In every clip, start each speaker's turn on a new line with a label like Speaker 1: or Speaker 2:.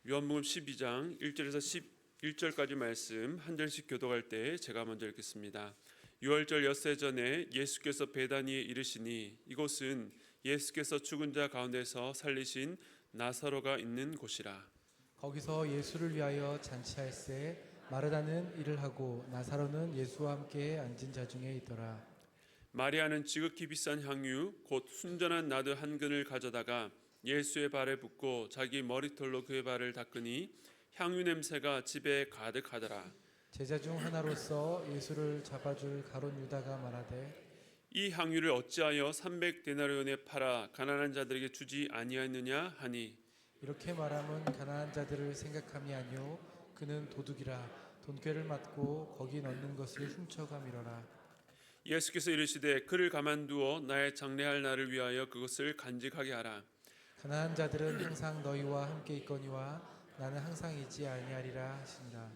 Speaker 1: 요한복음 12장 1절에서 11절까지 말씀 한 절씩 교독할 때 제가 먼저 읽겠습니다. 유월절 엿새 전에 예수께서 베다니에 이르시니 이곳은 예수께서 죽은 자 가운데서 살리신 나사로가 있는 곳이라.
Speaker 2: 거기서 예수를 위하여 잔치할새 마르다는 일을 하고 나사로는 예수와 함께 앉은 자 중에 있더라.
Speaker 1: 마리아는 지극히 비싼 향유 곧 순전한 나드 한 근을 가져다가 예수의 발에 붓고 자기 머리털로 그의 발을 닦으니 향유 냄새가 집에 가득하더라.
Speaker 2: 제자 중 하나로서 예수를 잡아줄 가룟 유다가 말하되
Speaker 1: 이 향유를 어찌하여 300데나리온에 팔아 가난한 자들에게 주지 아니하였느냐 하니,
Speaker 2: 이렇게 말함은 가난한 자들을 생각함이 아니요 그는 도둑이라 돈꾀를 맞고 거기 넣는 것을 훔쳐가미러라.
Speaker 1: 예수께서 이르시되 그를 가만두어 나의 장례할 날을 위하여 그것을 간직하게 하라.
Speaker 2: 가난한 자들은 항상 너희와 함께 있거니와 나는 항상 있지 아니하리라 하시니라.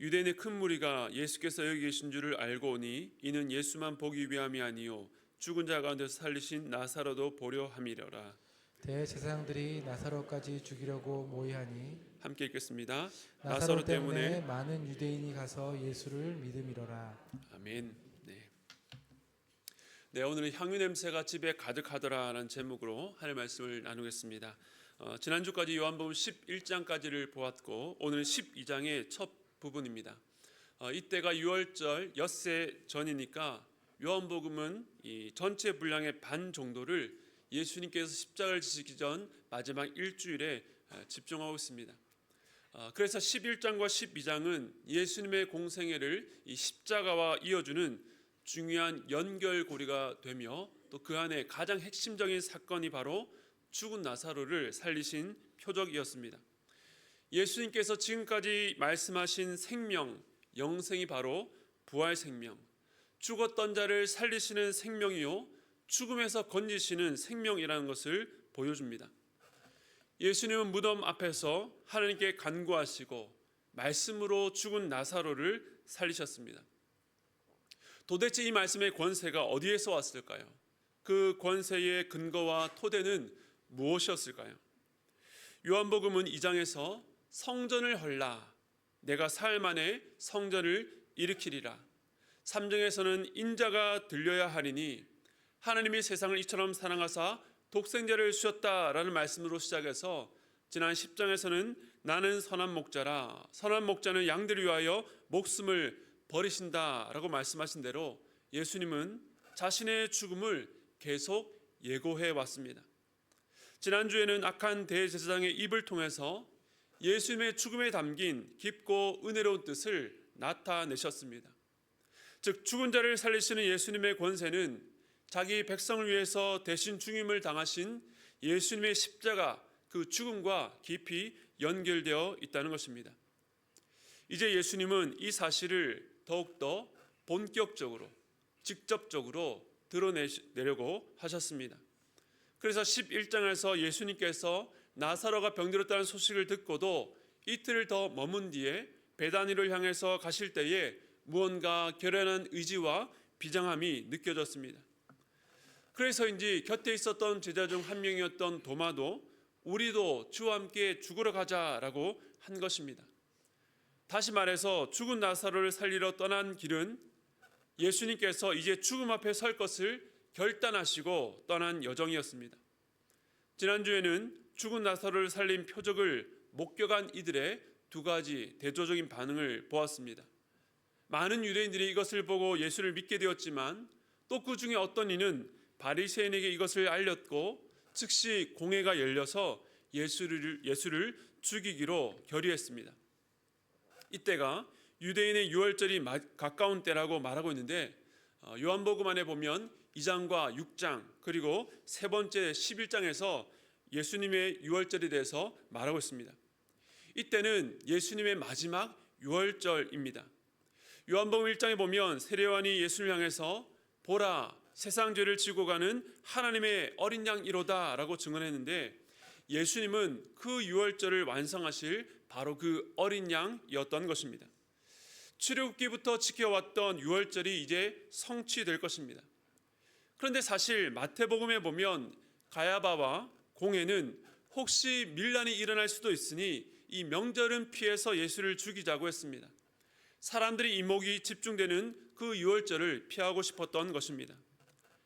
Speaker 1: 유대인의 큰 무리가 예수께서 여기 계신 줄을 알고 오니 이는 예수만 보기 위함이 아니요 죽은 자 가운데서 살리신 나사로도 보려 함이려라.
Speaker 2: 대제사장들이 나사로까지 죽이려고 모의하니
Speaker 1: 함께 읽겠습니다.
Speaker 2: 나사로 때문에 많은 유대인이 가서 예수를 믿음이로라.
Speaker 1: 아멘. 네, 오늘은 향유 냄새가 집에 가득하더라라는 제목으로 하나님의 말씀을 나누겠습니다. 지난주까지 요한복음 11장까지를 보았고 오늘 12장의 첫 부분입니다. 이때가 유월절 엿새 전이니까 요한복음은 이 전체 분량의 반 정도를 예수님께서 십자가를 지시기 전 마지막 일주일에 집중하고 있습니다. 그래서 11장과 12장은 예수님의 공생애를 이 십자가와 이어주는 중요한 연결고리가 되며 또 그 안에 가장 핵심적인 사건이 바로 죽은 나사로를 살리신 표적이었습니다. 예수님께서 지금까지 말씀하신 생명, 영생이 바로 부활 생명, 죽었던 자를 살리시는 생명이요 죽음에서 건지시는 생명이라는 것을 보여줍니다. 예수님은 무덤 앞에서 하나님께 간구하시고 말씀으로 죽은 나사로를 살리셨습니다. 도대체 이 말씀의 권세가 어디에서 왔을까요? 그 권세의 근거와 토대는 무엇이었을까요? 요한복음은 2장에서 성전을 헐라, 내가 사흘 만에 성전을 일으키리라. 3장에서는 인자가 들려야 하리니 하나님이 세상을 이처럼 사랑하사 독생자를 주셨다라는 말씀으로 시작해서 지난 10장에서는 나는 선한 목자라, 선한 목자는 양들을 위하여 목숨을 버리신다라고 말씀하신 대로 예수님은 자신의 죽음을 계속 예고해 왔습니다. 지난주에는 악한 대제사장의 입을 통해서 예수님의 죽음에 담긴 깊고 은혜로운 뜻을 나타내셨습니다. 즉 죽은 자를 살리시는 예수님의 권세는 자기 백성을 위해서 대신 죽임을 당하신 예수님의 십자가 그 죽음과 깊이 연결되어 있다는 것입니다. 이제 예수님은 이 사실을 더욱더 본격적으로 직접적으로 드러내려고 하셨습니다. 그래서 11장에서 예수님께서 나사로가 병들었다는 소식을 듣고도 이틀을 더 머문 뒤에 베다니를 향해서 가실 때에 무언가 결연한 의지와 비장함이 느껴졌습니다. 그래서인지 곁에 있었던 제자 중 한 명이었던 도마도 우리도 주와 함께 죽으러 가자라고 한 것입니다. 다시 말해서 죽은 나사로를 살리러 떠난 길은 예수님께서 이제 죽음 앞에 설 것을 결단하시고 떠난 여정이었습니다. 지난주에는 죽은 나사로를 살린 표적을 목격한 이들의 두 가지 대조적인 반응을 보았습니다. 많은 유대인들이 이것을 보고 예수를 믿게 되었지만 또 그 중에 어떤 이는 바리새인에게 이것을 알렸고 즉시 공회가 열려서 예수를 죽이기로 결의했습니다. 이때가 유대인의 유월절이 가까운 때라고 말하고 있는데 요한복음 안에 보면 2장과 6장 그리고 세 번째 11장에서 예수님의 유월절에 대해서 말하고 있습니다. 이때는 예수님의 마지막 유월절입니다. 요한복음 1장에 보면 세례요한이 예수를 향해서 보라 세상 죄를 지고 가는 하나님의 어린 양이로다 라고 증언했는데 예수님은 그 유월절을 완성하실 바로 그 어린 양이었던 것입니다. 출애굽기부터 지켜왔던 유월절이 이제 성취될 것입니다. 그런데 사실 마태복음에 보면 가야바와 공회는 혹시 밀란이 일어날 수도 있으니 이 명절은 피해서 예수를 죽이자고 했습니다. 사람들이 이목이 집중되는 그 유월절을 피하고 싶었던 것입니다.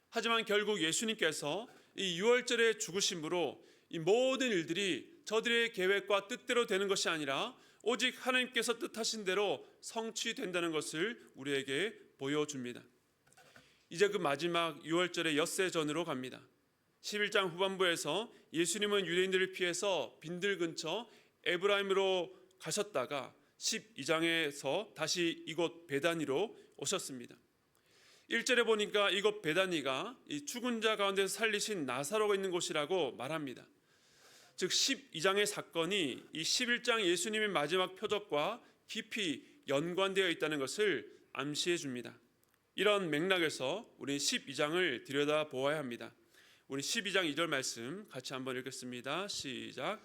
Speaker 1: 하지만 결국 예수님께서 이 유월절의 죽으심으로 이 모든 일들이 저들의 계획과 뜻대로 되는 것이 아니라 오직 하나님께서 뜻하신 대로 성취된다는 것을 우리에게 보여줍니다. 이제 그 마지막 유월절의 엿새전으로 갑니다. 11장 후반부에서 예수님은 유대인들을 피해서 빈들 근처 에브라임으로 가셨다가 12장에서 다시 이곳 베다니로 오셨습니다. 1절에 보니까 이곳 베다니가 이 죽은 자 가운데서 살리신 나사로가 있는 곳이라고 말합니다. 즉 12장의 사건이 이 11장 예수님의 마지막 표적과 깊이 연관되어 있다는 것을 암시해 줍니다. 이런 맥락에서 우리 12장을 들여다보아야 합니다. 우리 12장 2절 말씀 같이 한번 읽겠습니다. 시작.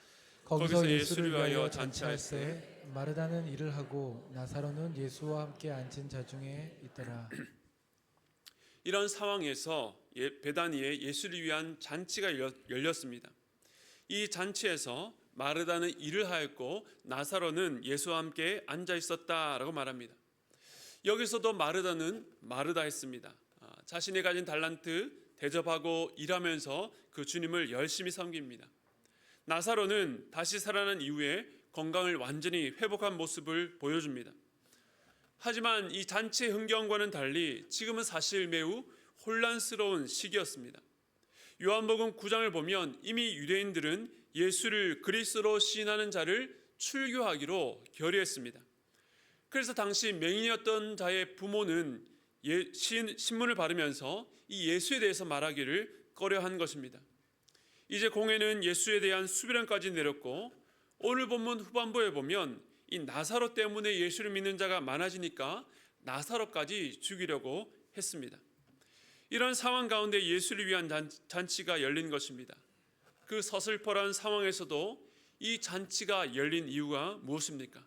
Speaker 2: 거기서 예수를 위하여 잔치할세 마르다는 일을 하고 나사로는 예수와 함께 앉은 자 중에 있더라.
Speaker 1: 이런 상황에서 베다니에 예수를 위한 잔치가 열렸습니다. 이 잔치에서 마르다는 일을 하였고 나사로는 예수와 함께 앉아 있었다라고 말합니다. 여기서도 마르다는 마르다했습니다. 자신이 가진 달란트 대접하고 일하면서 그 주님을 열심히 섬깁니다. 나사로는 다시 살아난 이후에 건강을 완전히 회복한 모습을 보여줍니다. 하지만 이 잔치의 흥경과는 달리 지금은 사실 매우 혼란스러운 시기였습니다. 요한복음 9장을 보면 이미 유대인들은 예수를 그리스도로 시인하는 자를 출교하기로 결의했습니다. 그래서 당시 맹인이었던 자의 부모는 신문을 바르면서 이 예수에 대해서 말하기를 꺼려한 것입니다. 이제 공회는 예수에 대한 수비론까지 내렸고 오늘 본문 후반부에 보면 이 나사로 때문에 예수를 믿는 자가 많아지니까 나사로까지 죽이려고 했습니다. 이런 상황 가운데 예수를 위한 잔치가 열린 것입니다. 그 서슬퍼런 상황에서도 이 잔치가 열린 이유가 무엇입니까?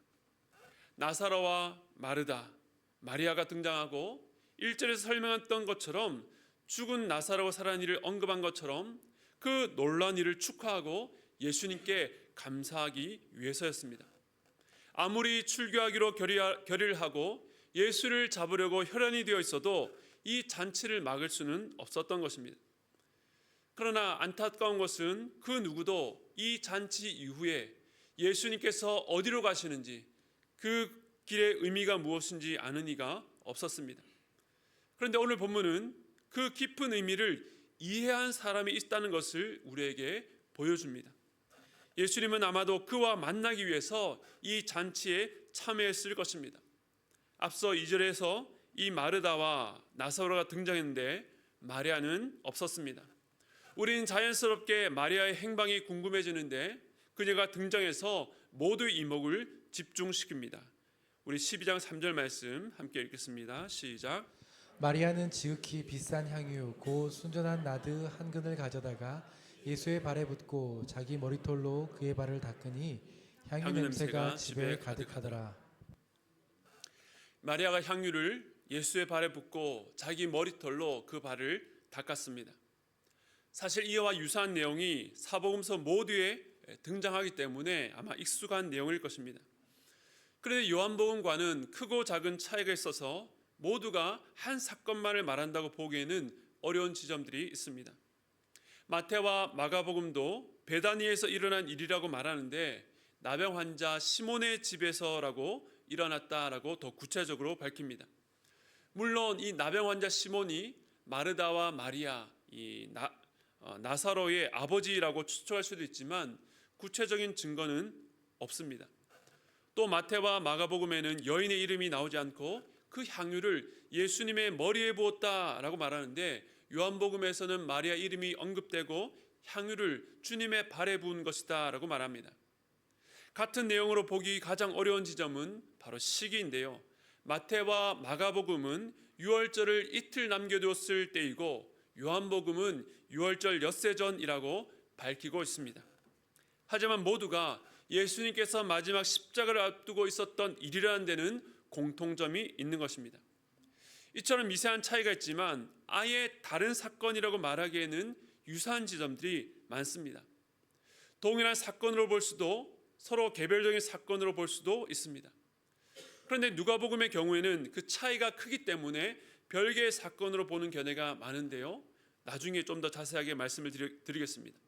Speaker 1: 나사로와 마르다, 마리아가 등장하고 1절에서 설명했던 것처럼 죽은 나사로가 살아난 일을 언급한 것처럼 그 놀라운 일을 축하하고 예수님께 감사하기 위해서였습니다. 아무리 출교하기로 결의를 하고 예수를 잡으려고 혈안이 되어 있어도 이 잔치를 막을 수는 없었던 것입니다. 그러나 안타까운 것은 그 누구도 이 잔치 이후에 예수님께서 어디로 가시는지 그 길의 의미가 무엇인지 아는 이가 없었습니다. 그런데 오늘 본문은 그 깊은 의미를 이해한 사람이 있다는 것을 우리에게 보여줍니다. 예수님은 아마도 그와 만나기 위해서 이 잔치에 참여했을 것입니다. 앞서 2절에서 이 마르다와 나사로가 등장했는데 마리아는 없었습니다. 우리는 자연스럽게 마리아의 행방이 궁금해지는데 그녀가 등장해서 모두의 이목을 집중시킵니다. 우리 12장 3절 말씀 함께 읽겠습니다. 시작.
Speaker 2: 마리아는 지극히 비싼 향유 곧 순전한 나드 한 근을 가져다가 예수의 발에 붓고 자기 머리털로 그의 발을 닦으니 향유 냄새가 집에 가득하더라.
Speaker 1: 마리아가 향유를 예수의 발에 붓고 자기 머리털로 그 발을 닦았습니다. 사실 이와 유사한 내용이 사복음서 모두에 등장하기 때문에 아마 익숙한 내용일 것입니다. 그런데 요한복음과는 크고 작은 차이가 있어서 모두가 한 사건만을 말한다고 보기에는 어려운 지점들이 있습니다. 마태와 마가복음도 베다니에서 일어난 일이라고 말하는데 나병 환자 시몬의 집에서라고 일어났다라고 더 구체적으로 밝힙니다. 물론 이 나병 환자 시몬이 마르다와 마리아, 나사로의 아버지라고 추측할 수도 있지만 구체적인 증거는 없습니다. 또 마태와 마가복음에는 여인의 이름이 나오지 않고 그 향유를 예수님의 머리에 부었다라고 말하는데 요한복음에서는 마리아 이름이 언급되고 향유를 주님의 발에 부은 것이다라고 말합니다. 같은 내용으로 보기 가장 어려운 지점은 바로 시기인데요. 마태와 마가복음은 유월절을 이틀 남겨두었을 때이고 요한복음은 유월절 엿새전이라고 밝히고 있습니다. 하지만 모두가 예수님께서 마지막 십자가를 앞두고 있었던 일이라는 데는 공통점이 있는 것입니다. 이처럼 미세한 차이가 있지만 아예 다른 사건이라고 말하기에는 유사한 지점들이 많습니다. 동일한 사건으로 볼 수도 서로 개별적인 사건으로 볼 수도 있습니다. 그런데 누가복음의 경우에는 그 차이가 크기 때문에 별개의 사건으로 보는 견해가 많은데요. 나중에 좀 더 자세하게 말씀을 드리겠습니다.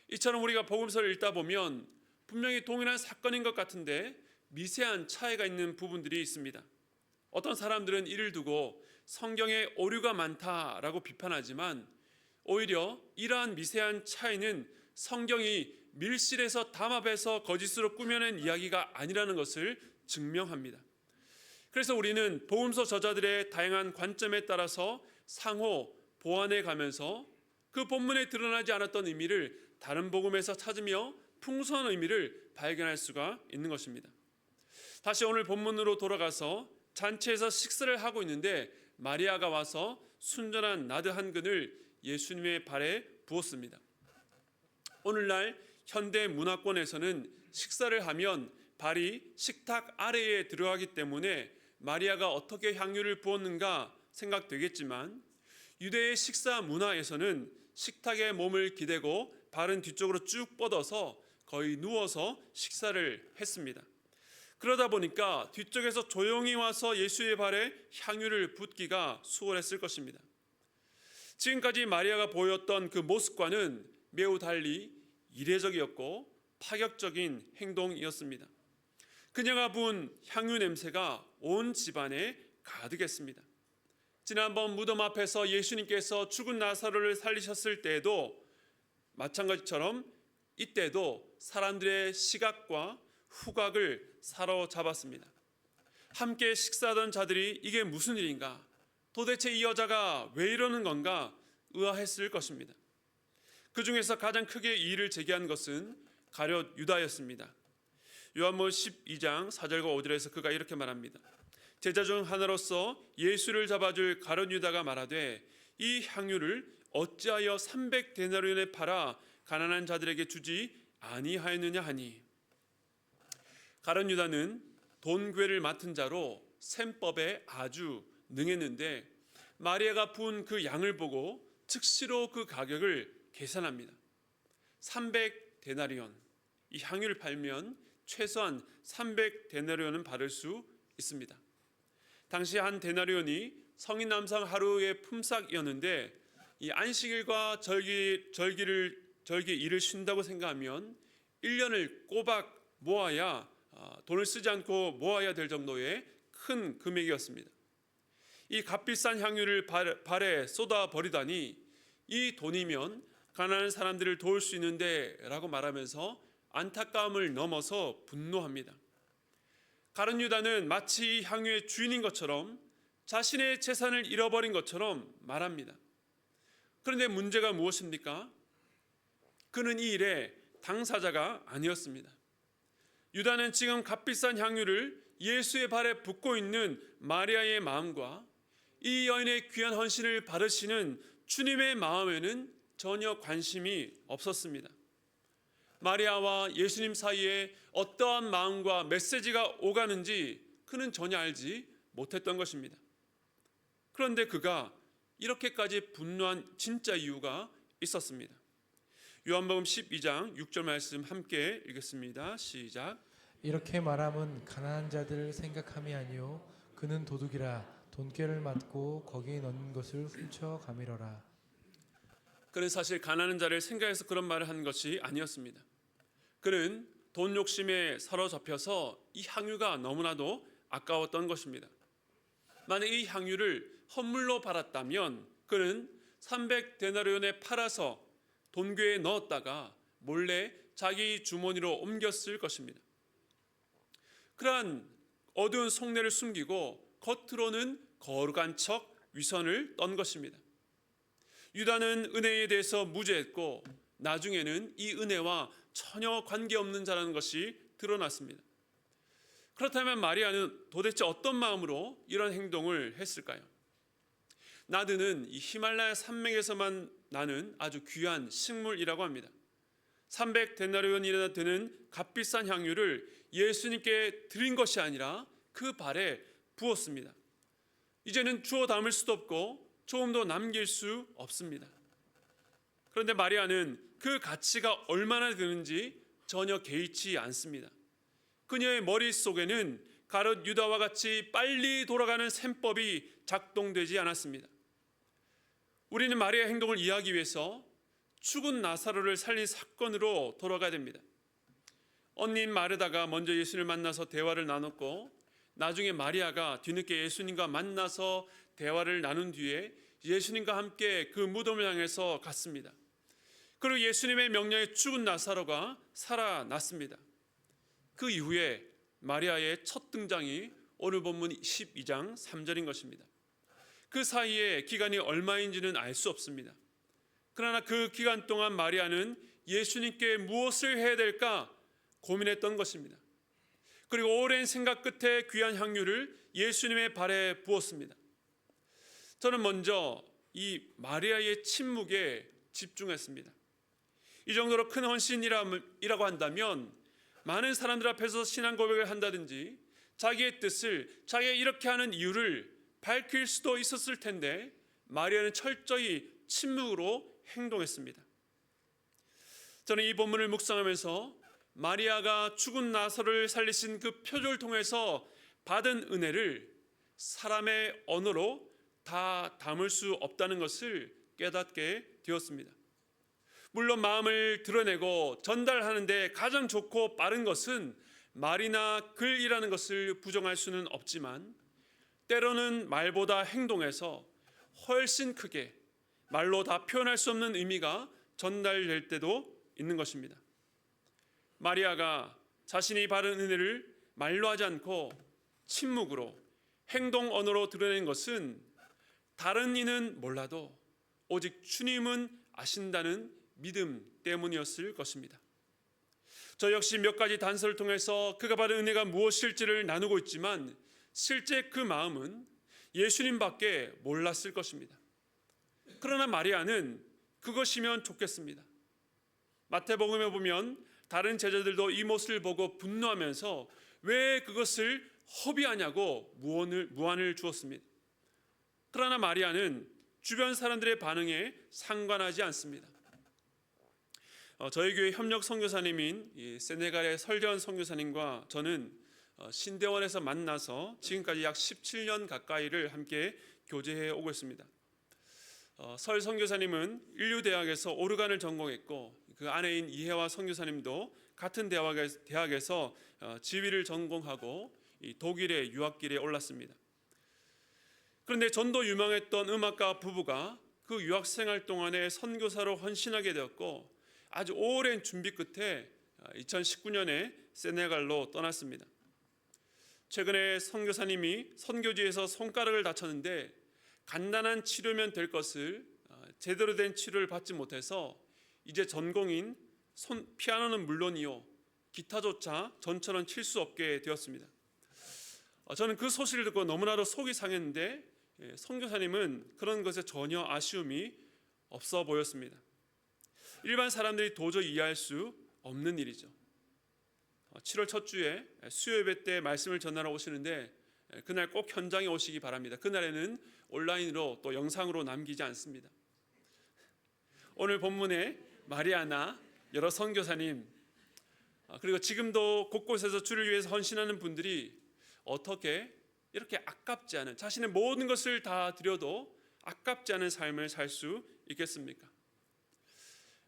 Speaker 1: 이처럼 우리가 복음서를 읽다 보면 분명히 동일한 사건인 것 같은데 미세한 차이가 있는 부분들이 있습니다. 어떤 사람들은 이를 두고 성경에 오류가 많다라고 비판하지만 오히려 이러한 미세한 차이는 성경이 밀실에서 담합해서 거짓으로 꾸며낸 이야기가 아니라는 것을 증명합니다. 그래서 우리는 복음서 저자들의 다양한 관점에 따라서 상호 보완해 가면서 그 본문에 드러나지 않았던 의미를 다른 복음에서 찾으며 풍성한 의미를 발견할 수가 있는 것입니다. 다시 오늘 본문으로 돌아가서 잔치에서 식사를 하고 있는데 마리아가 와서 순전한 나드 한 근을 예수님의 발에 부었습니다. 오늘날 현대 문화권에서는 식사를 하면 발이 식탁 아래에 들어가기 때문에 마리아가 어떻게 향유를 부었는가 생각되겠지만 유대의 식사 문화에서는 식탁에 몸을 기대고 발은 뒤쪽으로 쭉 뻗어서 거의 누워서 식사를 했습니다. 그러다 보니까 뒤쪽에서 조용히 와서 예수의 발에 향유를 붓기가 수월했을 것입니다. 지금까지 마리아가 보였던 그 모습과는 매우 달리 이례적이었고 파격적인 행동이었습니다. 그녀가 부은 향유 냄새가 온 집안에 가득했습니다. 지난번 무덤 앞에서 예수님께서 죽은 나사로를 살리셨을 때에도 마찬가지처럼 이때도 사람들의 시각과 후각을 사로잡았습니다. 함께 식사하던 자들이 이게 무슨 일인가? 도대체 이 여자가 왜 이러는 건가? 의아했을 것입니다. 그 중에서 가장 크게 이의를 제기한 것은 가룟 유다였습니다. 요한복음 12장 4절과 5절에서 그가 이렇게 말합니다. 제자 중 하나로서 예수를 잡아줄 가룟 유다가 말하되 이 향유를 어찌하여 300데나리온에 팔아 가난한 자들에게 주지 아니하였느냐 하니. 가룟 유다는 돈괴를 맡은 자로 셈법에 아주 능했는데 마리아가 부은 그 양을 보고 즉시로 그 가격을 계산합니다. 300데나리온, 이 향유를 팔면 최소한 300데나리온은 받을 수 있습니다. 당시 한 데나리온이 성인 남성 하루의 품삯이었는데 이 안식일과 절기 일을 쉰다고 생각하면 1년을 꼬박 모아야 돈을 쓰지 않고 모아야 될 정도의 큰 금액이었습니다. 이 값비싼 향유를 발에 쏟아 버리다니 이 돈이면 가난한 사람들을 도울 수 있는데 라고 말하면서 안타까움을 넘어서 분노합니다. 가룟 유다는 마치 이 향유의 주인인 것처럼 자신의 재산을 잃어버린 것처럼 말합니다. 그런데 문제가 무엇입니까? 그는 이 일의 당사자가 아니었습니다. 유다는 지금 값비싼 향유를 예수의 발에 붓고 있는 마리아의 마음과 이 여인의 귀한 헌신을 받으시는 주님의 마음에는 전혀 관심이 없었습니다. 마리아와 예수님 사이에 어떠한 마음과 메시지가 오가는지 그는 전혀 알지 못했던 것입니다. 그런데 그가 이렇게까지 분노한 진짜 이유가 있었습니다. 요한복음 12장 6절 말씀 함께 읽겠습니다. 시작.
Speaker 2: 이렇게 말함은 가난한 자들을 생각함이 아니요 그는 도둑이라 돈꾀를 맞고 거기에 넣는 것을 훔쳐 가미러라.
Speaker 1: 그는 사실 가난한 자를 생각해서 그런 말을 한 것이 아니었습니다. 그는 돈 욕심에 사로잡혀서 이 향유가 너무나도 아까웠던 것입니다. 만약 이 향유를 헌물로 팔았다면 그는 300데나리온에 팔아서 돈궤에 넣었다가 몰래 자기 주머니로 옮겼을 것입니다. 그러한 어두운 속내를 숨기고 겉으로는 거룩한 척 위선을 떤 것입니다. 유다는 은혜에 대해서 무죄했고 나중에는 이 은혜와 전혀 관계없는 자라는 것이 드러났습니다. 그렇다면 마리아는 도대체 어떤 마음으로 이런 행동을 했을까요? 나드는 이 히말라야 산맥에서만 나는 아주 귀한 식물이라고 합니다. 300데나리온이나 되는 값비싼 향유를 예수님께 드린 것이 아니라 그 발에 부었습니다. 이제는 주워 담을 수도 없고 조금도 남길 수 없습니다. 그런데 마리아는 그 가치가 얼마나 되는지 전혀 개의치 않습니다. 그녀의 머릿속에는 가룟 유다와 같이 빨리 돌아가는 셈법이 작동되지 않았습니다. 우리는 마리아의 행동을 이해하기 위해서 죽은 나사로를 살린 사건으로 돌아가야 됩니다. 언니인 마르다가 먼저 예수님을 만나서 대화를 나눴고 나중에 마리아가 뒤늦게 예수님과 만나서 대화를 나눈 뒤에 예수님과 함께 그 무덤을 향해서 갔습니다. 그리고 예수님의 명령에 죽은 나사로가 살아났습니다. 그 이후에 마리아의 첫 등장이 오늘 본문 12장 3절인 것입니다. 그 사이에 기간이 얼마인지는 알 수 없습니다. 그러나 그 기간 동안 마리아는 예수님께 무엇을 해야 될까 고민했던 것입니다. 그리고 오랜 생각 끝에 귀한 향유를 예수님의 발에 부었습니다. 저는 먼저 이 마리아의 침묵에 집중했습니다. 이 정도로 큰 헌신이라고 한다면 많은 사람들 앞에서 신앙 고백을 한다든지 자기의 뜻을, 자기가 이렇게 하는 이유를 밝힐 수도 있었을 텐데 마리아는 철저히 침묵으로 행동했습니다. 저는 이 본문을 묵상하면서 마리아가 죽은 나사로를 살리신 그 표적을 통해서 받은 은혜를 사람의 언어로 다 담을 수 없다는 것을 깨닫게 되었습니다. 물론 마음을 드러내고 전달하는데 가장 좋고 빠른 것은 말이나 글이라는 것을 부정할 수는 없지만 때로는 말보다 행동에서 훨씬 크게 말로 다 표현할 수 없는 의미가 전달될 때도 있는 것입니다. 마리아가 자신이 받은 은혜를 말로 하지 않고 침묵으로 행동 언어로 드러낸 것은 다른 이는 몰라도 오직 주님은 아신다는 믿음 때문이었을 것입니다. 저 역시 몇 가지 단서를 통해서 그가 받은 은혜가 무엇일지를 나누고 있지만 실제 그 마음은 예수님밖에 몰랐을 것입니다. 그러나 마리아는 그것이면 좋겠습니다. 마태복음에 보면 다른 제자들도 이 모습을 보고 분노하면서 왜 그것을 허비하냐고 무안을 주었습니다. 그러나 마리아는 주변 사람들의 반응에 상관하지 않습니다. 저희 교회 협력 선교사님인 세네갈의 설전 선교사님과 저는 신대원에서 만나서 지금까지 약 17년 가까이를 함께 교제해 오고 있습니다. 설 선교사님은 인류대학에서 오르간을 전공했고 그 아내인 이혜화 선교사님도 같은 대학에서 지휘를 전공하고 독일의 유학길에 올랐습니다. 그런데 전도 유망했던 음악가 부부가 그 유학생활 동안에 선교사로 헌신하게 되었고 아주 오랜 준비 끝에 2019년에 세네갈로 떠났습니다. 최근에 선교사님이 선교지에서 손가락을 다쳤는데 간단한 치료면 될 것을 제대로 된 치료를 받지 못해서 이제 전공인 피아노는 물론이요 기타조차 전처럼 칠 수 없게 되었습니다. 저는 그 소식을 듣고 너무나도 속이 상했는데 선교사님은 그런 것에 전혀 아쉬움이 없어 보였습니다. 일반 사람들이 도저히 이해할 수 없는 일이죠. 7월 첫 주에 수요예배 때 말씀을 전하러 오시는데 그날 꼭 현장에 오시기 바랍니다. 그날에는 온라인으로 또 영상으로 남기지 않습니다. 오늘 본문에 마리아나 여러 선교사님 그리고 지금도 곳곳에서 주를 위해서 헌신하는 분들이 어떻게 이렇게 아깝지 않은 자신의 모든 것을 다 드려도 아깝지 않은 삶을 살 수 있겠습니까?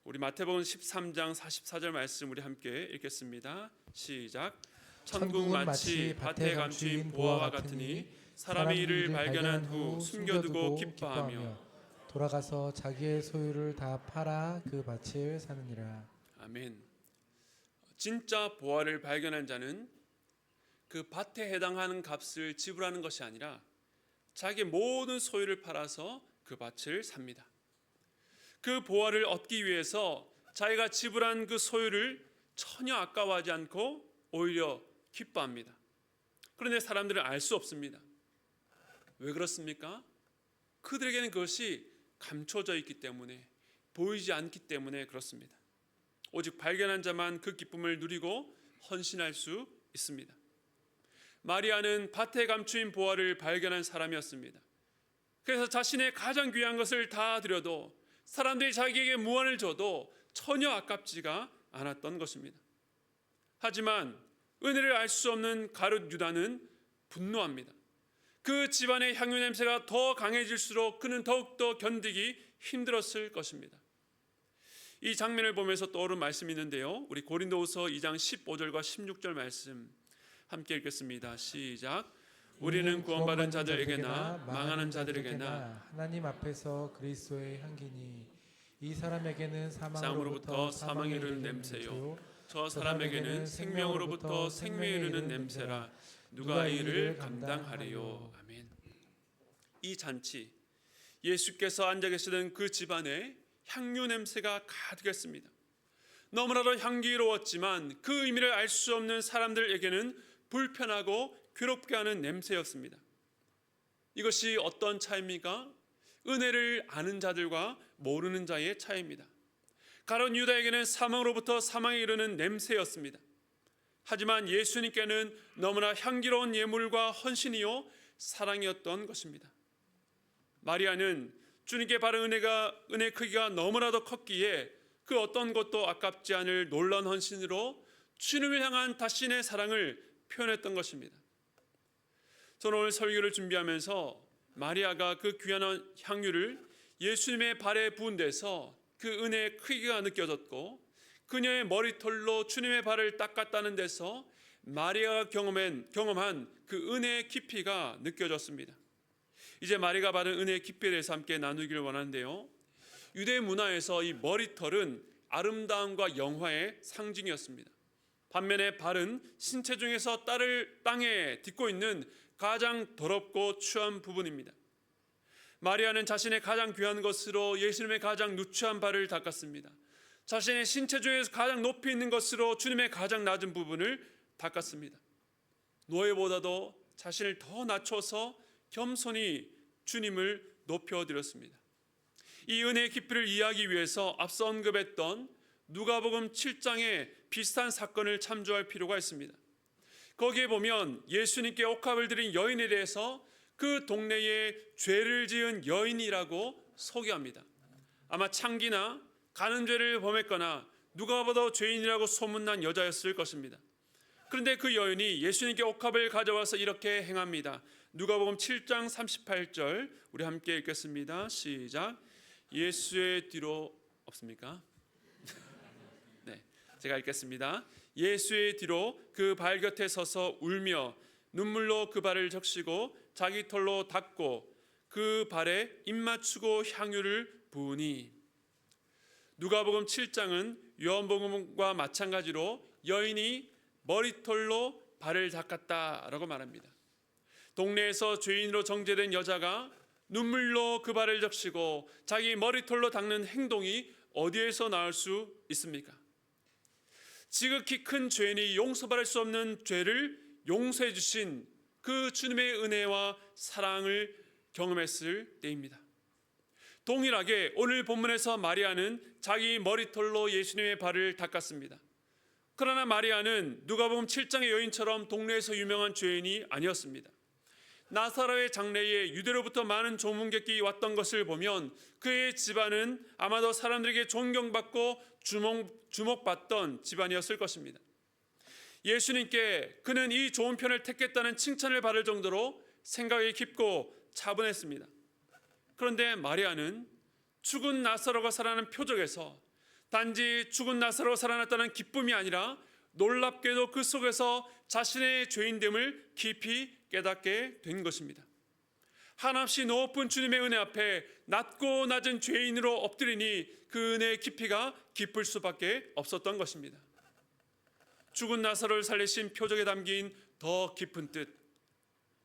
Speaker 1: 우리 마태복음 13장 44절 말씀 우리 함께 읽겠습니다. 시작. 천국은 마치 밭에 감추인 보화와 같으니 사람이 이를 발견한 후 숨겨두고 기뻐하며
Speaker 2: 돌아가서 자기의 소유를 다 팔아 그 밭을 사느니라.
Speaker 1: 아멘. 진짜 보화를 발견한 자는 그 밭에 해당하는 값을 지불하는 것이 아니라 자기의 모든 소유를 팔아서 그 밭을 삽니다. 그 보화를 얻기 위해서 자기가 지불한 그 소유를 전혀 아까워하지 않고 오히려 기뻐합니다. 그런데 사람들은 알 수 없습니다. 왜 그렇습니까? 그들에게는 그것이 감춰져 있기 때문에 보이지 않기 때문에 그렇습니다. 오직 발견한 자만 그 기쁨을 누리고 헌신할 수 있습니다. 마리아는 밭에 감추인 보화를 발견한 사람이었습니다. 그래서 자신의 가장 귀한 것을 다 드려도 사람들이 자기에게 무언을 줘도 전혀 아깝지가 않았던 것입니다. 하지만 은혜를 알 수 없는 가룟 유다는 분노합니다. 그 집안의 향유 냄새가 더 강해질수록 그는 더욱더 견디기 힘들었을 것입니다. 이 장면을 보면서 떠오른 말씀이 있는데요. 우리 고린도후서 2장 15절과 16절 말씀 함께 읽겠습니다. 시작. 우리는 구원받은 자들에게나 망하는 자들에게나
Speaker 2: 하나님 앞에서 그리스도의 향기니 이 사람에게는
Speaker 1: 사망으로부터 사망에 이르는 냄새요 저 사람에게는 생명으로부터 생명에 이르는 냄새라. 누가 이 일을 감당하리요. 아멘. 이 잔치, 예수께서 앉아 계시던 그 집안에 향유 냄새가 가득했습니다. 너무나도 향기로웠지만 그 의미를 알 수 없는 사람들에게는 불편하고 괴롭게 하는 냄새였습니다. 이것이 어떤 차이입니까? 은혜를 아는 자들과 모르는 자의 차이입니다. 가룟 유다에게는 사망으로부터 사망에 이르는 냄새였습니다. 하지만 예수님께는 너무나 향기로운 예물과 헌신이요 사랑이었던 것입니다. 마리아는 주님께 바른 은혜 크기가 너무나도 컸기에 그 어떤 것도 아깝지 않을 놀라운 헌신으로 주님을 향한 자신의 사랑을 표현했던 것입니다. 저는 오늘 설교를 준비하면서 마리아가 그 귀한 향유를 예수님의 발에 부은 데서 그 은혜의 크기가 느껴졌고 그녀의 머리털로 주님의 발을 닦았다는 데서 마리아가 경험한 그 은혜의 깊이가 느껴졌습니다. 이제 마리아가 받은 은혜의 깊이에 대해서 함께 나누기를 원하는데요. 유대 문화에서 이 머리털은 아름다움과 영화의 상징이었습니다. 반면에 발은 신체 중에서 땅에 딛고 있는 가장 더럽고 추한 부분입니다. 마리아는 자신의 가장 귀한 것으로 예수님의 가장 누추한 발을 닦았습니다. 자신의 신체 중에서 가장 높이 있는 것으로 주님의 가장 낮은 부분을 닦았습니다. 노예보다도 자신을 더 낮춰서 겸손히 주님을 높여드렸습니다. 이 은혜의 깊이를 이해하기 위해서 앞서 언급했던 누가복음 7장의 비슷한 사건을 참조할 필요가 있습니다. 거기에 보면 예수님께 옥합을 드린 여인에 대해서 그 동네에 죄를 지은 여인이라고 소개합니다. 아마 창기나 가는 죄를 범했거나 누가 봐도 죄인이라고 소문난 여자였을 것입니다. 그런데 그 여인이 예수님께 옥합을 가져와서 이렇게 행합니다. 누가복음 7장 38절 우리 함께 읽겠습니다. 시작. 예수의 뒤로 없습니까? 네, 제가 읽겠습니다. 예수의 뒤로 그 발 곁에 서서 울며 눈물로 그 발을 적시고 자기 털로 닦고 그 발에 입 맞추고 향유를 부으니. 누가복음 7장은 요한복음과 마찬가지로 여인이 머리털로 발을 닦았다라고 말합니다. 동네에서 죄인으로 정죄된 여자가 눈물로 그 발을 적시고 자기 머리털로 닦는 행동이 어디에서 나올 수 있습니까? 지극히 큰 죄인이 용서받을 수 없는 죄를 용서해 주신 그 주님의 은혜와 사랑을 경험했을 때입니다. 동일하게 오늘 본문에서 마리아는 자기 머리털로 예수님의 발을 닦았습니다. 그러나 마리아는 누가복음 7장의 여인처럼 동네에서 유명한 죄인이 아니었습니다. 나사로의 장래에 유대로부터 많은 조문객이 왔던 것을 보면 그의 집안은 아마도 사람들에게 존경받고 주목받던 집안이었을 것입니다. 예수님께 그는 이 좋은 편을 택했다는 칭찬을 받을 정도로 생각이 깊고 차분했습니다. 그런데 마리아는 죽은 나사로가 살아나는 표적에서 단지 죽은 나사로가 살아났다는 기쁨이 아니라 놀랍게도 그 속에서 자신의 죄인됨을 깊이 깨닫게 된 것입니다. 한없이 높은 주님의 은혜 앞에 낮고 낮은 죄인으로 엎드리니 그 은혜의 깊이가 깊을 수밖에 없었던 것입니다. 죽은 나사로를 살리신 표적에 담긴 더 깊은 뜻,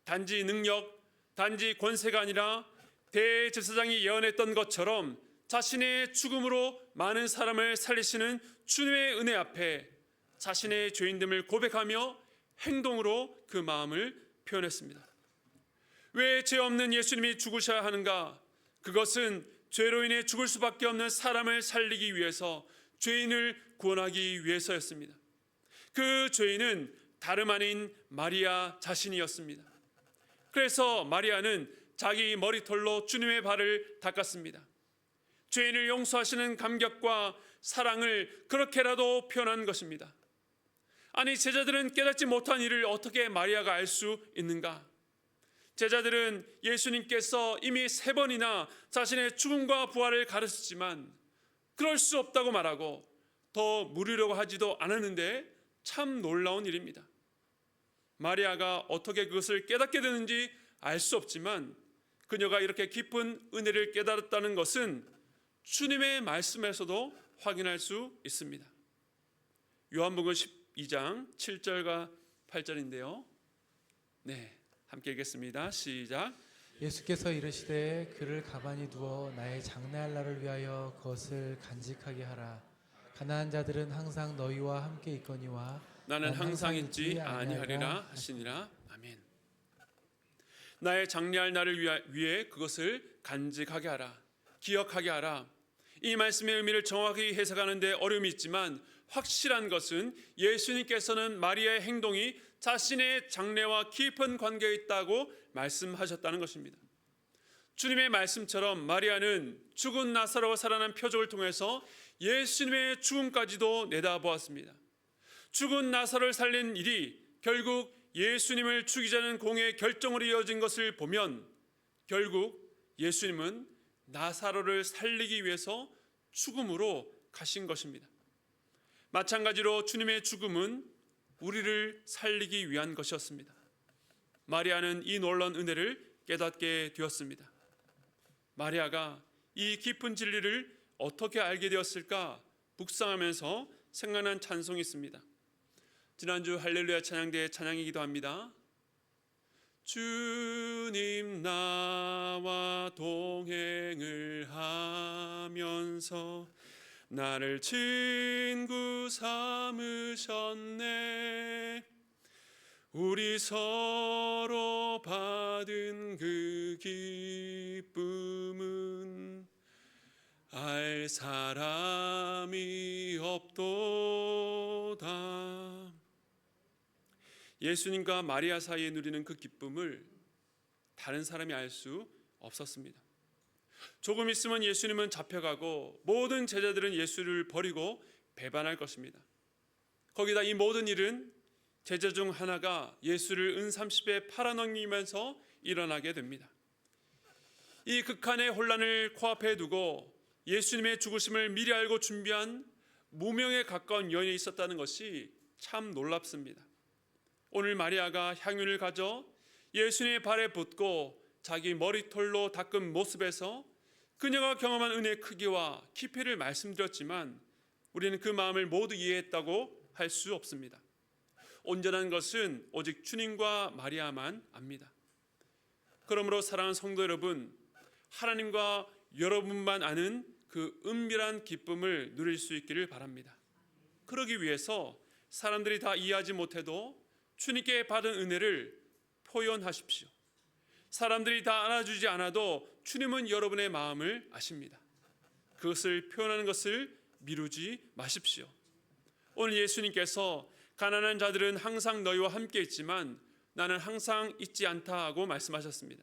Speaker 1: 단지 능력, 단지 권세가 아니라 대제사장이 예언했던 것처럼 자신의 죽음으로 많은 사람을 살리시는 주님의 은혜 앞에 자신의 죄인됨을 고백하며 행동으로 그 마음을 표현했습니다. 왜 죄 없는 예수님이 죽으셔야 하는가? 그것은 죄로 인해 죽을 수밖에 없는 사람을 살리기 위해서, 죄인을 구원하기 위해서였습니다. 그 죄인은 다름 아닌 마리아 자신이었습니다. 그래서 마리아는 자기 머리털로 주님의 발을 닦았습니다. 죄인을 용서하시는 감격과 사랑을 그렇게라도 표현한 것입니다. 아니, 제자들은 깨닫지 못한 일을 어떻게 마리아가 알 수 있는가? 제자들은 예수님께서 이미 3번이나 자신의 죽음과 부활을 가르쳤지만 그럴 수 없다고 말하고 더 물으려고 하지도 않았는데 참 놀라운 일입니다. 마리아가 어떻게 그것을 깨닫게 되는지 알 수 없지만 그녀가 이렇게 깊은 은혜를 깨달았다는 것은 주님의 말씀에서도 확인할 수 있습니다. 요한복음 12장 7절과 8절인데요. 네, 함께 읽겠습니다. 시작.
Speaker 2: 예수께서 이르시되 그를 가만히 두어 나의 장래할 날을 위하여 그것을 간직하게 하라. 가난한 자들은 항상 너희와 함께 있거니와
Speaker 1: 나는 항상 있지 아니하리라 하시니라. 아멘. 나의 장래할 날을 위해 그것을 간직하게 하라, 기억하게 하라. 이 말씀의 의미를 정확히 해석하는데 어려움이 있지만 확실한 것은 예수님께서는 마리아의 행동이 자신의 장래와 깊은 관계에 있다고 말씀하셨다는 것입니다. 주님의 말씀처럼 마리아는 죽은 나사로가 살아난 표적을 통해서 예수님의 죽음까지도 내다보았습니다. 죽은 나사로를 살린 일이 결국 예수님을 죽이자는 공의 결정으로 이어진 것을 보면 결국 예수님은 나사로를 살리기 위해서 죽음으로 가신 것입니다. 마찬가지로 주님의 죽음은 우리를 살리기 위한 것이었습니다. 마리아는 이 놀라운 은혜를 깨닫게 되었습니다. 마리아가 이 깊은 진리를 어떻게 알게 되었을까 묵상하면서 생각난 찬송이 있습니다. 지난주 할렐루야 찬양대의 찬양이기도 합니다. 주님 나와 동행을 하면서 나를 친구 삼으셨네. 우리 서로 받은 그 기쁨은 알 사람이 없도다. 예수님과 마리아 사이에 누리는 그 기쁨을 다른 사람이 알 수 없었습니다. 조금 있으면 예수님은 잡혀가고 모든 제자들은 예수를 버리고 배반할 것입니다. 거기다 이 모든 일은 제자 중 하나가 예수를 은 30에 팔아넘기면서 일어나게 됩니다. 이 극한의 혼란을 코앞에 두고 예수님의 죽으심을 미리 알고 준비한 무명에 가까운 여인이 있었다는 것이 참 놀랍습니다. 오늘 마리아가 향유를 가져 예수님의 발에 붓고 자기 머리털로 닦은 모습에서 그녀가 경험한 은혜의 크기와 깊이를 말씀드렸지만 우리는 그 마음을 모두 이해했다고 할 수 없습니다. 온전한 것은 오직 주님과 마리아만 압니다. 그러므로 사랑하는 성도 여러분, 하나님과 여러분만 아는 그 은밀한 기쁨을 누릴 수 있기를 바랍니다. 그러기 위해서 사람들이 다 이해하지 못해도 주님께 받은 은혜를 표현하십시오. 사람들이 다 알아주지 않아도 주님은 여러분의 마음을 아십니다. 그것을 표현하는 것을 미루지 마십시오. 오늘 예수님께서 가난한 자들은 항상 너희와 함께 있지만 나는 항상 있지 않다 하고 말씀하셨습니다.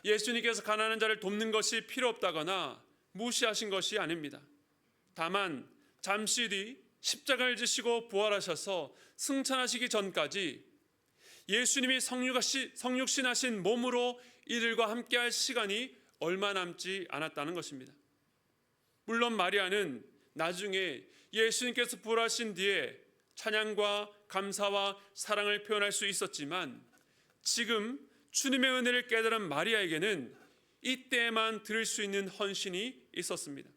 Speaker 1: 예수님께서 가난한 자를 돕는 것이 필요 없다거나 무시하신 것이 아닙니다. 다만 잠시 뒤 십자가를 지시고 부활하셔서 승천하시기 전까지 예수님이 성육신하신 몸으로 이들과 함께할 시간이 얼마 남지 않았다는 것입니다. 물론 마리아는 나중에 예수님께서 부활하신 뒤에 찬양과 감사와 사랑을 표현할 수 있었지만 지금 주님의 은혜를 깨달은 마리아에게는 이때에만 들을 수 있는 헌신이 있었습니다.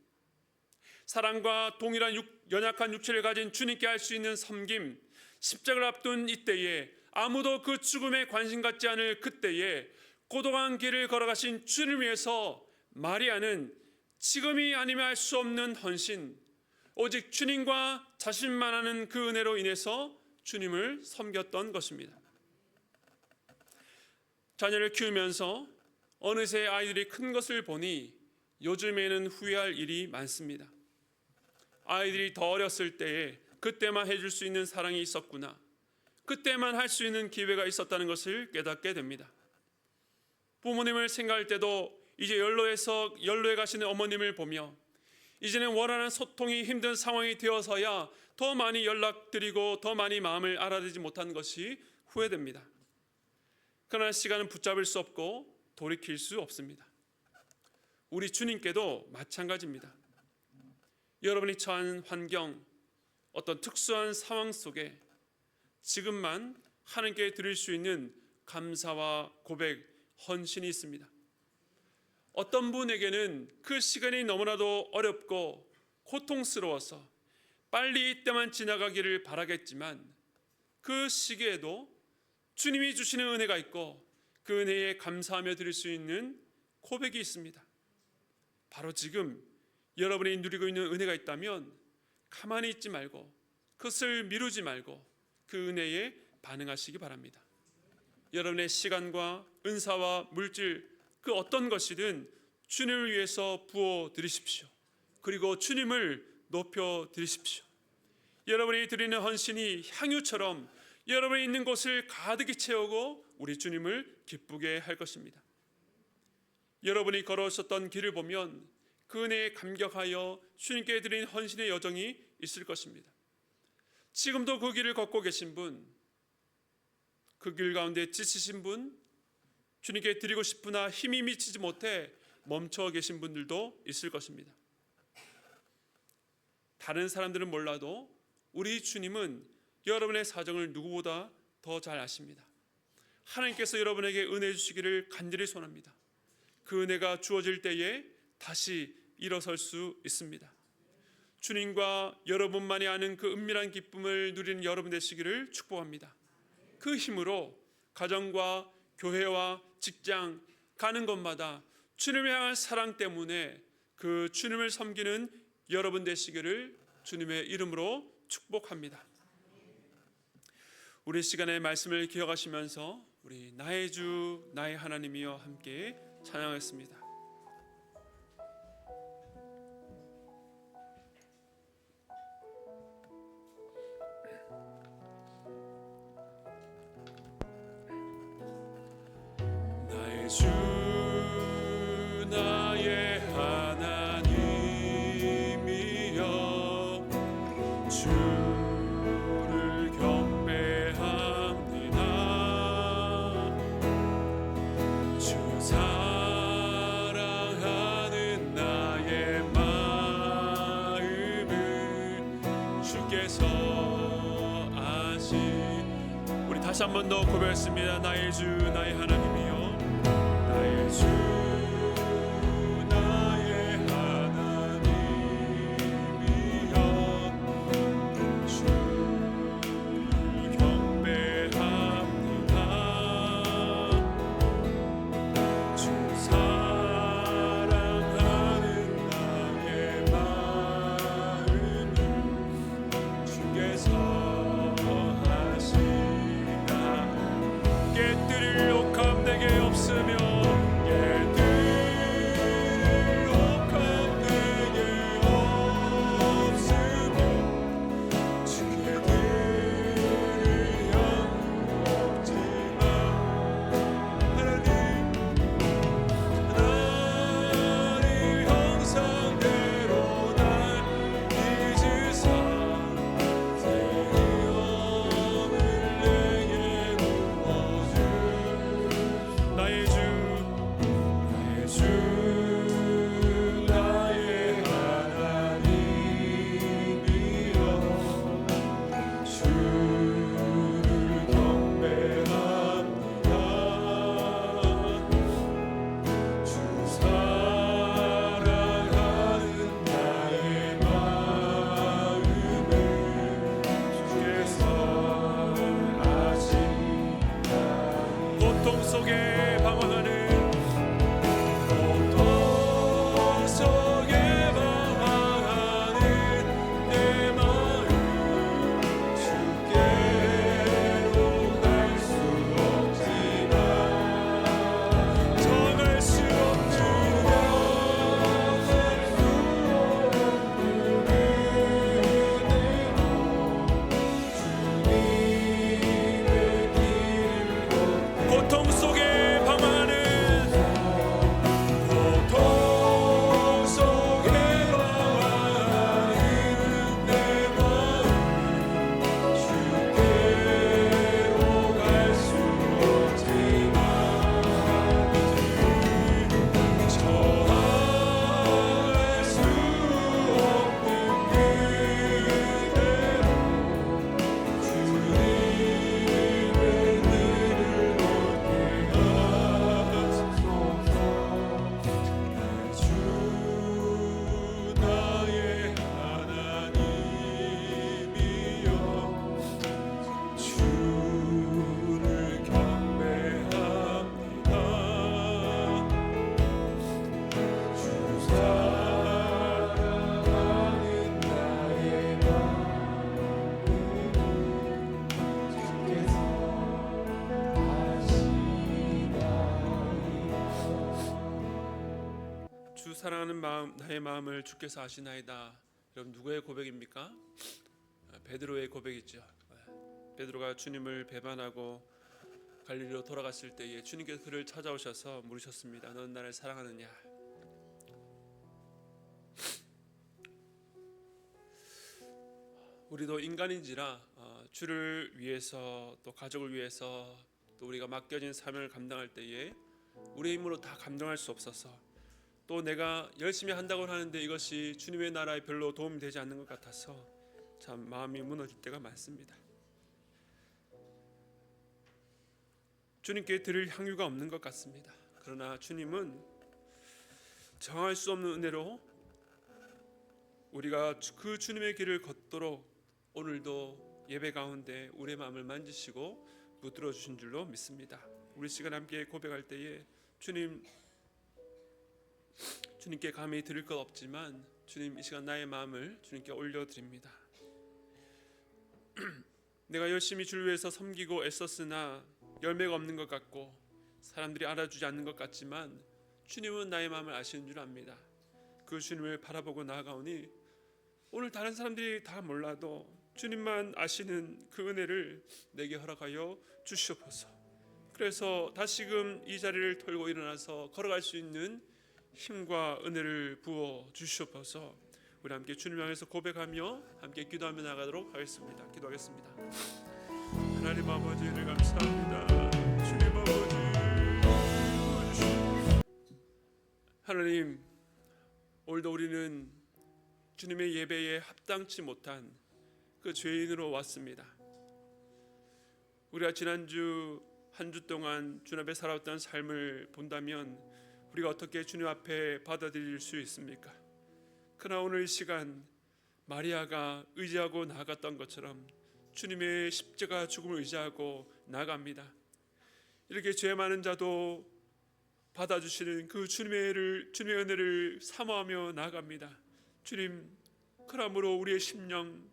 Speaker 1: 사랑과 동일한 연약한 육체를 가진 주님께 할 수 있는 섬김, 십자가를 앞둔 이때에 아무도 그 죽음에 관심 갖지 않을 그때에 고독한 길을 걸어가신 주님을 위해서 마리아는 지금이 아니면 할 수 없는 헌신, 오직 주님과 자신만 아는 그 은혜로 인해서 주님을 섬겼던 것입니다. 자녀를 키우면서 어느새 아이들이 큰 것을 보니 요즘에는 후회할 일이 많습니다. 아이들이 더 어렸을 때에 그때만 해줄 수 있는 사랑이 있었구나, 그때만 할 수 있는 기회가 있었다는 것을 깨닫게 됩니다. 부모님을 생각할 때도 이제 연로에 가시는 어머님을 보며 이제는 원하는 소통이 힘든 상황이 되어서야 더 많이 연락드리고 더 많이 마음을 알아내지 못한 것이 후회됩니다. 그러나 시간은 붙잡을 수 없고 돌이킬 수 없습니다. 우리 주님께도 마찬가지입니다. 여러분이 처한 환경, 어떤 특수한 상황 속에 지금만 하나님께 드릴 수 있는 감사와 고백, 헌신이 있습니다. 어떤 분에게는 그 시간이 너무나도 어렵고 고통스러워서 빨리 이때만 지나가기를 바라겠지만 그 시기에도 주님이 주시는 은혜가 있고 그 은혜에 감사하며 드릴 수 있는 고백이 있습니다. 바로 지금 여러분이 누리고 있는 은혜가 있다면 가만히 있지 말고 그것을 미루지 말고 그 은혜에 반응하시기 바랍니다. 여러분의 시간과 은사와 물질 그 어떤 것이든 주님을 위해서 부어 드리십시오. 그리고 주님을 높여 드리십시오. 여러분이 드리는 헌신이 향유처럼 여러분이 있는 곳을 가득히 채우고 우리 주님을 기쁘게 할 것입니다. 여러분이 걸어오셨던 길을 보면 그 은혜에 감격하여 주님께 드린 헌신의 여정이 있을 것입니다. 지금도 그 길을 걷고 계신 분, 그 길 가운데 지치신 분, 주님께 드리고 싶으나 힘이 미치지 못해 멈춰 계신 분들도 있을 것입니다. 다른 사람들은 몰라도 우리 주님은 여러분의 사정을 누구보다 더 잘 아십니다. 하나님께서 여러분에게 은혜 주시기를 간절히 소원합니다. 그 은혜가 주어질 때에 다시 일어설 수 있습니다. 주님과 여러분만이 아는 그 은밀한 기쁨을 누리는 여러분 되시기를 축복합니다. 그 힘으로 가정과 교회와 직장 가는 곳마다 주님을 향한 사랑 때문에 그 주님을 섬기는 여러분 되시기를 주님의 이름으로 축복합니다. 우리 시간의 말씀을 기억하시면서 우리 나의 주 나의 하나님이여 함께 찬양하겠습니다. 나의 주 나의 하나님이여 주를 경배합니다. 주 사랑하는 나의 마음을 주께서 아시. 우리 다시 한 번 더 고백했습니다. 나의 주 나의 하나님이여 나의 주 나의 하나님이여 주를 경배합니다. 주 사랑하는 나의 마음을 주께서 하시나. 깨뜨릴 옥함 내게 없으며 사랑하는 마음, 나의 마음을 주께서 아시나이다. 여러분 누구의 고백입니까? 베드로의 고백이죠. 베드로가 주님을 배반하고 갈릴리로 돌아갔을 때에 주님께서 그를 찾아오셔서 물으셨습니다. 넌 나를 사랑하느냐? 우리도 인간인지라 주를 위해서 또 가족을 위해서 또 우리가 맡겨진 사명을 감당할 때에 우리의 힘으로 다 감당할 수 없어서 또 내가 열심히 한다고 하는데 이것이 주님의 나라에 별로 도움이 되지 않는 것 같아서 참 마음이 무너질 때가 많습니다. 주님께 드릴 향유가 없는 것 같습니다. 그러나 주님은 정할 수 없는 은혜로 우리가 그 주님의 길을 걷도록 오늘도 예배 가운데 우리의 마음을 만지시고 붙들어 주신 줄로 믿습니다. 우리 시간 함께 고백할 때에 주님께 감히 드릴 것 없지만 주님 이 시간 나의 마음을 주님께 올려드립니다. 내가 열심히 주를 위해서 섬기고 애썼으나 열매가 없는 것 같고 사람들이 알아주지 않는 것 같지만 주님은 나의 마음을 아시는 줄 압니다. 그 주님을 바라보고 나아가오니 오늘 다른 사람들이 다 몰라도 주님만 아시는 그 은혜를 내게 허락하여 주시옵소서. 그래서 다시금 이 자리를 털고 일어나서 걸어갈 수 있는 힘과 은혜를 부어 주시옵소서. 우리 함께 주님 향해서 고백하며 함께 기도하며 나가도록 하겠습니다. 기도하겠습니다. 하나님 아버지를 감사합니다. 주님 아버지 하나님, 오늘도 우리는 주님의 예배에 합당치 못한 그 죄인으로 왔습니다. 우리가 지난주 한 주 동안 주님 앞에 살아왔던 삶을 본다면 우리가 어떻게 주님 앞에 받아들일 수 있습니까? 그러나 오늘 이 시간 마리아가 의지하고 나아갔던 것처럼 주님의 십자가 죽음을 의지하고 나아갑니다. 이렇게 죄 많은 자도 받아주시는 그 주님의 은혜를 사모하며 나아갑니다. 주님, 그러므로 우리의 심령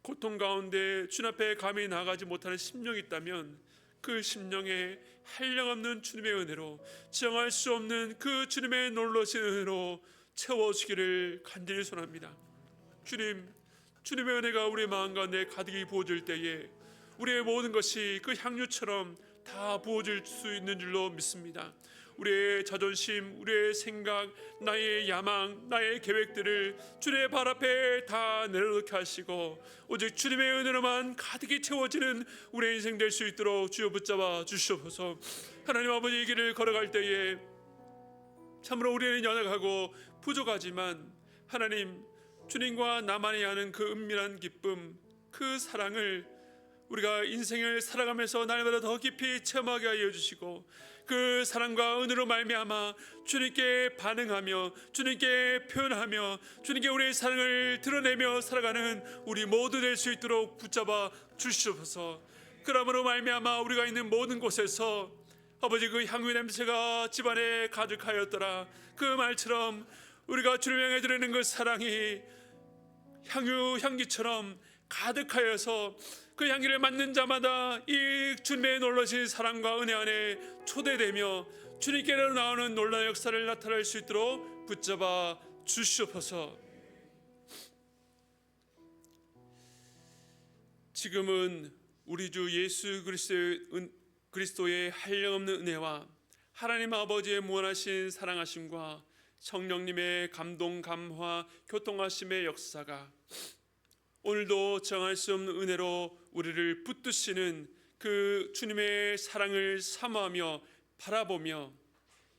Speaker 1: 고통 가운데 주님 앞에 감히 나아가지 못하는 심령이 있다면 그 심령에 한량없는 주님의 은혜로 정할 수 없는 그 주님의 놀라신 은혜로 채워주기를 간절히 소원합니다. 주님, 주님의 은혜가 우리의 마음 가운데 가득히 부어질 때에 우리의 모든 것이 그 향유처럼 다 부어질 수 있는 줄로 믿습니다. 우리의 자존심, 우리의 생각, 나의 야망, 나의 계획들을 주님의 발 앞에 다 내려놓게 하시고 오직 주님의 은혜로만 가득히 채워지는 우리의 인생 될 수 있도록 주여 붙잡아 주시옵소서. 하나님 아버지, 이 길을 걸어갈 때에 참으로 우리는 연약하고 부족하지만 하나님, 주님과 나만이 아는 그 은밀한 기쁨, 그 사랑을 우리가 인생을 살아가면서 날마다 더 깊이 체험하게 하여 주시고 그 사랑과 은혜로 말미암아 주님께 반응하며 주님께 표현하며 주님께 우리의 사랑을 드러내며 살아가는 우리 모두 될 수 있도록 붙잡아 주시옵소서. 그러므로 말미암아 우리가 있는 모든 곳에서 아버지 그 향유 냄새가 집안에 가득하였더라. 그 말처럼 우리가 주님 향해 드리는 그 사랑이 향기처럼 가득하여서 그 향기를 맡는 자마다 이 주님의 놀라신 사랑과 은혜 안에 초대되며 주님께로 나오는 놀라운 역사를 나타낼 수 있도록 붙잡아 주시옵소서. 지금은 우리 주 예수 그리스도의 한량없는 은혜와 하나님 아버지의 무한하신 사랑하심과 성령님의 감동, 감화, 교통하심의 역사가 오늘도 정할 수 없는 은혜로 우리를 붙드시는 그 주님의 사랑을 사모하며 바라보며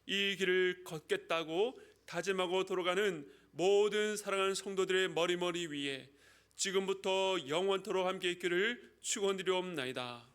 Speaker 1: 이 길을 걷겠다고 다짐하고 돌아가는 모든 사랑하는 성도들의 머리 위에 지금부터 영원토록 함께 있기를 축원드리옵나이다.